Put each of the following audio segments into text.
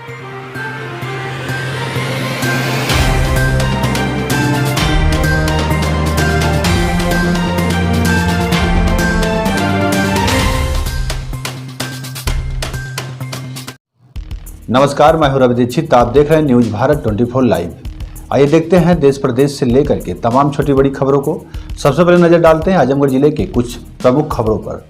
नमस्कार, मैं हूं रवि दीक्षित। आप देख रहे हैं न्यूज भारत 24 लाइव। आइए देखते हैं देश प्रदेश से लेकर के तमाम छोटी बड़ी खबरों को। सबसे पहले नजर डालते हैं आजमगढ़ जिले के कुछ प्रमुख खबरों पर।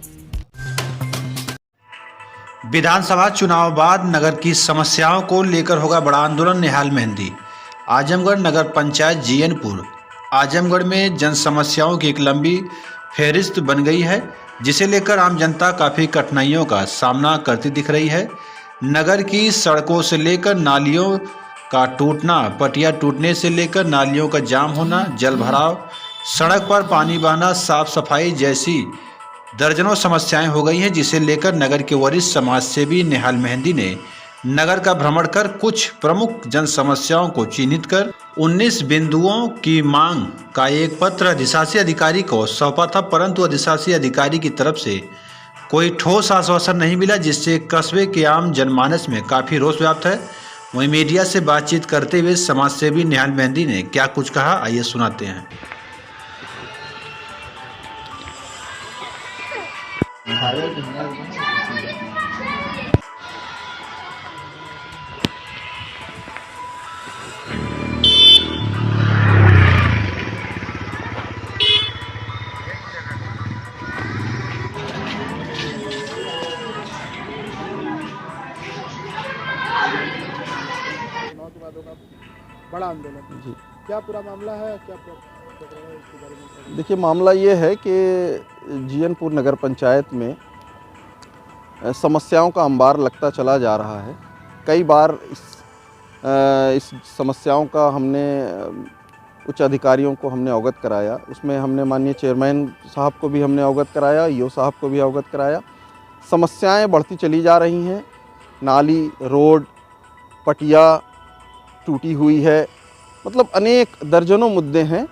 विधानसभा चुनाव बाद नगर की समस्याओं को लेकर होगा बड़ा आंदोलन, निहाल मेहंदी। आजमगढ़ नगर पंचायत जीएनपुर आजमगढ़ में जन समस्याओं की एक लंबी फेहरिस्त बन गई है, जिसे लेकर आम जनता काफ़ी कठिनाइयों का सामना करती दिख रही है। नगर की सड़कों से लेकर नालियों का टूटना, पटिया टूटने से लेकर नालियों का जाम होना, जल भराव, सड़क पर पानी बहना, साफ सफाई जैसी दर्जनों समस्याएं हो गई हैं, जिसे लेकर नगर के वरिष्ठ समाज सेवी निहाल मेहंदी ने नगर का भ्रमण कर कुछ प्रमुख जन समस्याओं को चिन्हित कर 19 बिंदुओं की मांग का एक पत्र अधिशासी अधिकारी को सौंपा था, परंतु अधिशासी अधिकारी की तरफ से कोई ठोस आश्वासन नहीं मिला, जिससे कस्बे के आम जनमानस में काफ़ी रोष व्याप्त है। वहीं मीडिया से बातचीत करते हुए समाज सेवी निहाल मेहंदी ने क्या कुछ कहा, आइए सुनाते हैं। बड़ा आंदोलन जी, क्या पूरा मामला है, क्या इसके बारे में? देखिए, मामला ये है कि जीएनपुर नगर पंचायत में समस्याओं का अंबार लगता चला जा रहा है। कई बार इस समस्याओं का हमने उच्च अधिकारियों को हमने अवगत कराया। उसमें हमने माननीय चेयरमैन साहब को भी हमने अवगत कराया, ईओ साहब को भी अवगत कराया। समस्याएं बढ़ती चली जा रही हैं। नाली, रोड, पटिया टूटी हुई है, मतलब अनेक दर्जनों मुद्दे हैं।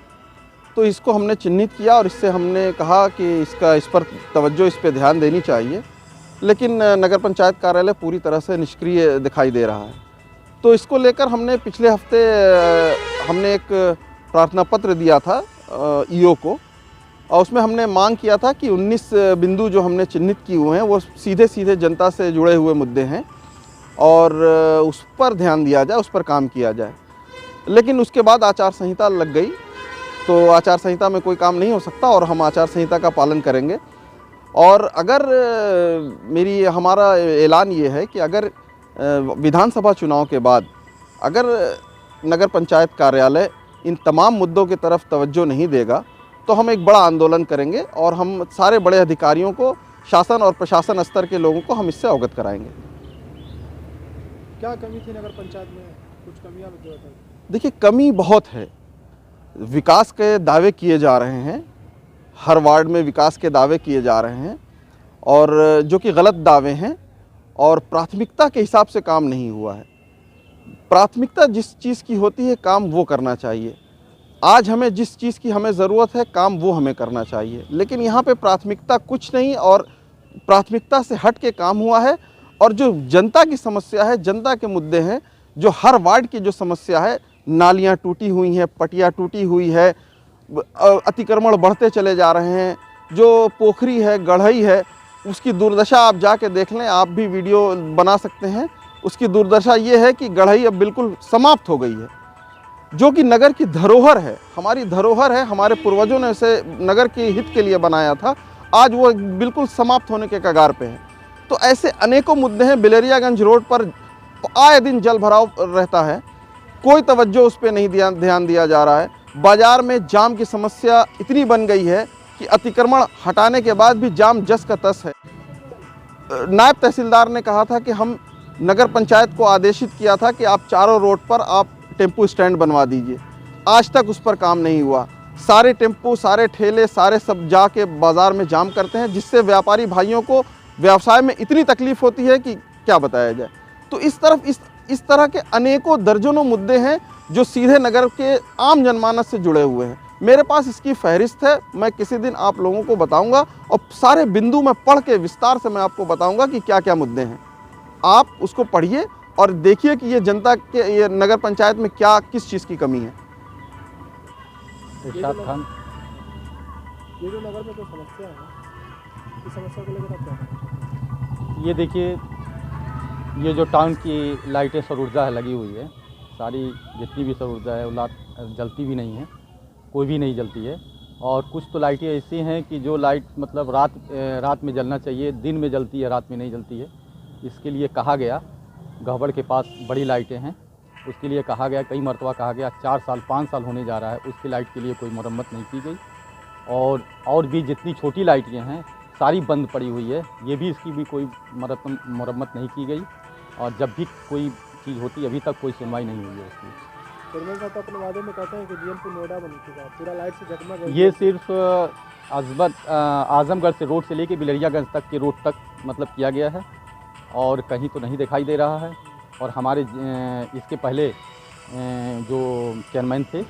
तो इसको हमने चिन्हित किया और इससे हमने कहा कि इस पर तवज्जो, इस पर ध्यान देनी चाहिए। लेकिन नगर पंचायत कार्यालय पूरी तरह से निष्क्रिय दिखाई दे रहा है। तो इसको लेकर हमने पिछले हफ्ते हमने एक प्रार्थना पत्र दिया था ईओ को, और उसमें हमने मांग किया था कि 19 बिंदु जो हमने चिन्हित किए हुए हैं वो सीधे सीधे जनता से जुड़े हुए मुद्दे हैं और उस पर ध्यान दिया जाए, उस पर काम किया जाए। लेकिन उसके बाद आचार संहिता लग गई, तो आचार संहिता में कोई काम नहीं हो सकता और हम आचार संहिता का पालन करेंगे। और अगर हमारा ऐलान ये है कि अगर विधानसभा चुनाव के बाद अगर नगर पंचायत कार्यालय इन तमाम मुद्दों की तरफ तवज्जो नहीं देगा तो हम एक बड़ा आंदोलन करेंगे और हम सारे बड़े अधिकारियों को, शासन और प्रशासन स्तर के लोगों को हम इससे अवगत कराएंगे। क्या कमी थी नगर पंचायत में? कुछ कमियां बताइए। देखिए, कमी बहुत है। विकास के दावे किए जा रहे हैं, हर वार्ड में विकास के दावे किए जा रहे हैं और जो कि गलत दावे हैं और प्राथमिकता के हिसाब से काम नहीं हुआ है। प्राथमिकता जिस चीज़ की होती है, काम वो करना चाहिए। आज हमें जिस चीज़ की हमें ज़रूरत है, काम वो हमें करना चाहिए। लेकिन यहाँ पे प्राथमिकता कुछ नहीं और प्राथमिकता से हट के काम हुआ है। और जो जनता की समस्या है, जनता के मुद्दे हैं, जो हर वार्ड की जो समस्या है, नालियाँ टूटी हुई हैं, पटिया टूटी हुई है, अतिक्रमण बढ़ते चले जा रहे हैं, जो पोखरी है, गढ़ई है, उसकी दुर्दशा आप जाके देख लें, आप भी वीडियो बना सकते हैं। उसकी दुर्दशा ये है कि गढ़ई अब बिल्कुल समाप्त हो गई है, जो कि नगर की धरोहर है, हमारी धरोहर है। हमारे पूर्वजों ने इसे नगर के हित के लिए बनाया था, आज वो बिल्कुल समाप्त होने के कगार पे है। तो ऐसे अनेकों मुद्दे हैं। बिलेरियागंज रोड पर आए दिन जल भराव रहता है, कोई तवज्जो उस पर नहीं ध्यान दिया जा रहा है। बाज़ार में जाम की समस्या इतनी बन गई है कि अतिक्रमण हटाने के बाद भी जाम जस का तस है। नायब तहसीलदार ने कहा था कि हम नगर पंचायत को आदेशित किया था कि आप चारों रोड पर आप टेम्पो स्टैंड बनवा दीजिए। आज तक उस पर काम नहीं हुआ। सारे टेम्पो, सारे ठेले, सारे सब जाके बाज़ार में जाम करते हैं, जिससे व्यापारी भाइयों को व्यवसाय में इतनी तकलीफ़ होती है कि क्या बताया जाए। तो इस तरह के अनेकों दर्जनों मुद्दे हैं जो सीधे नगर के आम जनमानस से जुड़े हुए हैं। मेरे पास इसकी फहरिस्त है, मैं किसी दिन आप लोगों को बताऊंगा और सारे बिंदु में पढ़ के विस्तार से मैं आपको बताऊंगा कि क्या क्या मुद्दे हैं। आप उसको पढ़िए और देखिए कि ये जनता के ये नगर पंचायत में क्या किस चीज़ की कमी है। इरशाद खान। ये जो नगर में जो समस्या है, इस समस्या को लेकर आप क्या कहेंगे? ये देखिए, ये जो टाउन की लाइटें सौर ऊर्जा है लगी हुई है, सारी जितनी भी सौर ऊर्जा है वो जलती भी नहीं है, कोई भी नहीं जलती है। और कुछ तो लाइटें ऐसी हैं कि जो लाइट मतलब रात में जलना चाहिए, दिन में जलती है, रात में नहीं जलती है। इसके लिए कहा गया, गहबड़ के पास बड़ी लाइटें हैं, उसके लिए कहा गया, कई मरतबा कहा गया, 4 साल 5 साल होने जा रहा है, उसकी लाइट के लिए कोई मरम्मत नहीं की गई। और भी जितनी छोटी लाइटें हैं सारी बंद पड़ी हुई है, ये भी इसकी भी कोई मरम्मत नहीं की गई। और जब भी कोई चीज़ होती है अभी तक कोई सुनवाई नहीं हुई है उसकी। चेयरमैन साहब तो अपने वादे में कहते हैं कि जीएनपुर नोएडा बन चुका है, पूरा लाइट से जगमग है। ये सिर्फ आजमगढ़ से रोड से लेके बिलरियागंज तक के रोड तक मतलब किया गया है, और कहीं तो नहीं दिखाई दे रहा है। और हमारे इसके पहले जो चेयरमैन थे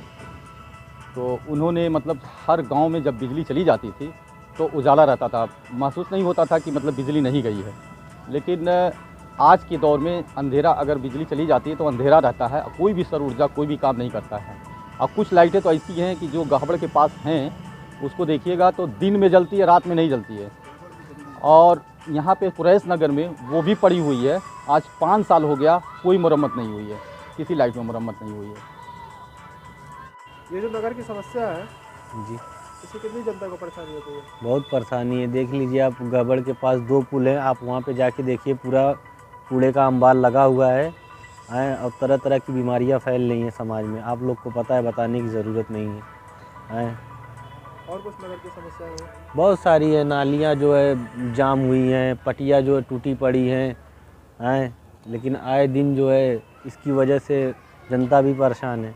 तो उन्होंने मतलब हर गांव में जब बिजली चली जाती थी तो उजाला रहता था, महसूस नहीं होता था कि मतलब बिजली नहीं गई है। लेकिन आज के दौर में अंधेरा, अगर बिजली चली जाती है तो अंधेरा रहता है, कोई भी सौर ऊर्जा कोई भी काम नहीं करता है। अब कुछ लाइटें तो ऐसी हैं कि जो गहबड़ के पास हैं उसको देखिएगा तो दिन में जलती है, रात में नहीं जलती है। और यहाँ पे कुरैश नगर में वो भी पड़ी हुई है, आज 5 साल हो गया, कोई मरम्मत नहीं हुई है, किसी लाइट में मरम्मत नहीं हुई है। ये जो नगर की समस्या है, जी इससे कितनी जनता को परेशानी होती है? बहुत परेशानी है। देख लीजिए आप, गहबड़ के पास 2 पुल हैं, आप वहाँ पे जाके देखिए, पूरा कूड़े का अंबार लगा हुआ है और तरह तरह की बीमारियाँ फैल रही हैं समाज में। आप लोग को पता है, बताने की ज़रूरत नहीं है। और कुछ नगर की समस्याएं हैं? बहुत सारी है, नालियाँ जो है जाम हुई हैं, पटिया जो है टूटी पड़ी हैं। लेकिन आए दिन जो है इसकी वजह से जनता भी परेशान है।